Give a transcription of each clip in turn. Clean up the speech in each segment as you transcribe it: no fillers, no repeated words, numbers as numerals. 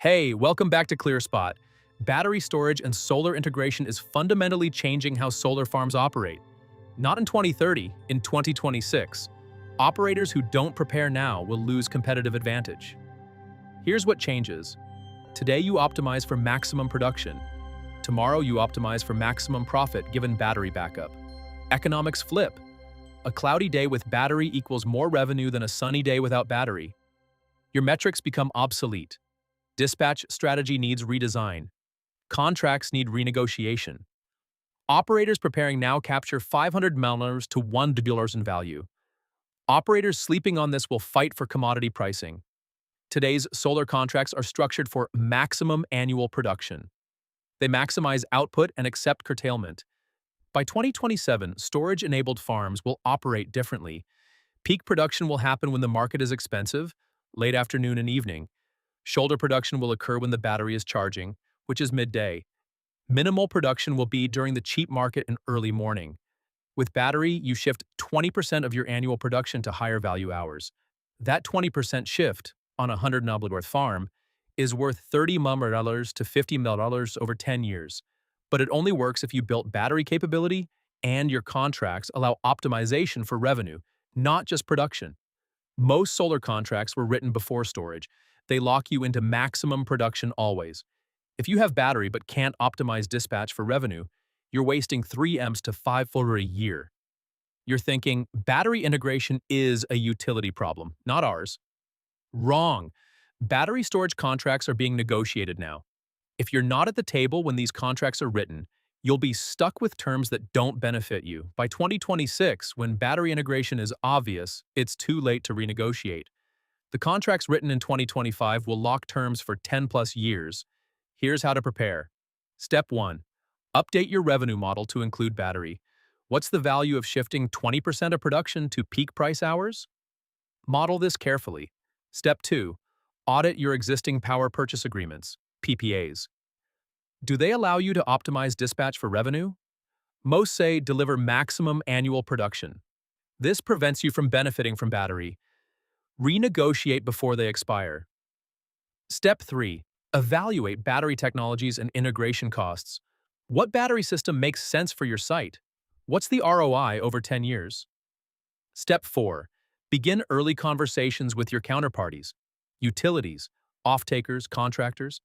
Hey, welcome back to ClearSpot. Battery storage and solar integration is fundamentally changing how solar farms operate. Not in 2030, in 2026. Operators who don't prepare now will lose competitive advantage. Here's what changes. Today you optimize for maximum production. Tomorrow you optimize for maximum profit given battery backup. Economics flip. A cloudy day with battery equals more revenue than a sunny day without battery. Your metrics become obsolete. Dispatch strategy needs redesign. Contracts need renegotiation. Operators preparing now capture $500 to $1 in value. Operators sleeping on this will fight for commodity pricing. Today's solar contracts are structured for maximum annual production. They maximize output and accept curtailment. By 2027, storage-enabled farms will operate differently. Peak production will happen when the market is expensive, late afternoon and evening. Shoulder production will occur when the battery is charging, which is midday. Minimal production will be during the cheap market and early morning. With battery, you shift 20% of your annual production to higher value hours. That 20% shift on a $100 worth farm is worth $30 to $50 over 10 years. But it only works if you built battery capability and your contracts allow optimization for revenue, not just production. Most solar contracts were written before storage. They lock you into maximum production always. If you have battery but can't optimize dispatch for revenue, you're wasting 3 Ms to 5 for a year. You're thinking, battery integration is a utility problem, not ours. Wrong. Battery storage contracts are being negotiated now. If you're not at the table when these contracts are written, you'll be stuck with terms that don't benefit you. By 2026, when battery integration is obvious, it's too late to renegotiate. The contracts written in 2025 will lock terms for 10+ years. Here's how to prepare. Step 1. Update your revenue model to include battery. What's the value of shifting 20% of production to peak price hours? Model this carefully. Step 2. Audit your existing power purchase agreements, PPAs. Do they allow you to optimize dispatch for revenue? Most say deliver maximum annual production. This prevents you from benefiting from battery. Renegotiate before they expire. Step 3. Evaluate battery technologies and integration costs. What battery system makes sense for your site? What's the ROI over 10 years? Step 4. Begin early conversations with your counterparties, utilities, off-takers, contractors.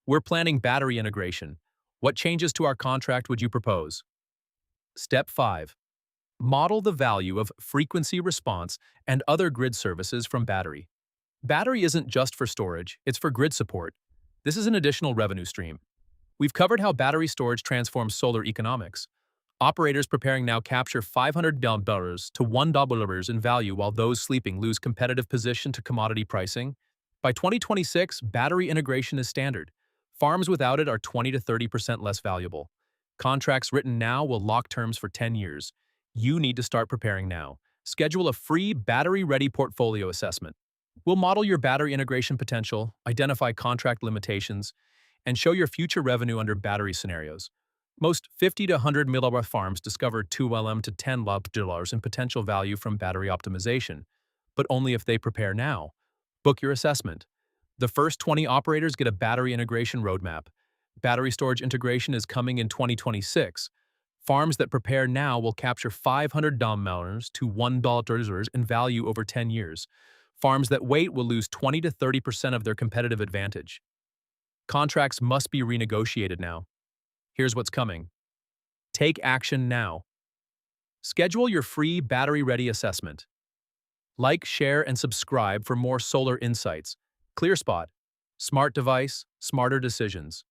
We're planning battery integration. What changes to our contract would you propose? Step 5. Model the value of frequency response and other grid services from battery. Battery isn't just for storage, it's for grid support. This is an additional revenue stream. We've covered how battery storage transforms solar economics. Operators preparing now capture $500 to $1 in value while those sleeping lose competitive position to commodity pricing. By 2026, battery integration is standard. Farms without it are 20 to 30% less valuable. Contracts written now will lock terms for 10 years. You need to start preparing now. Schedule a free battery-ready portfolio assessment. We'll model your battery integration potential, identify contract limitations, and show your future revenue under battery scenarios. Most 50 to 100 milliwatt farms discover $2 to $10 in potential value from battery optimization, but only if they prepare now. Book your assessment. The first 20 operators get a battery integration roadmap. Battery storage integration is coming in 2026. Farms that prepare now will capture $500 to $1 in value over 10 years. Farms that wait will lose 20 to 30% of their competitive advantage. Contracts must be renegotiated now. Here's what's coming. Take action now. Schedule your free battery-ready assessment. Like, share, and subscribe for more solar insights. ClearSpot. Smart device, smarter decisions.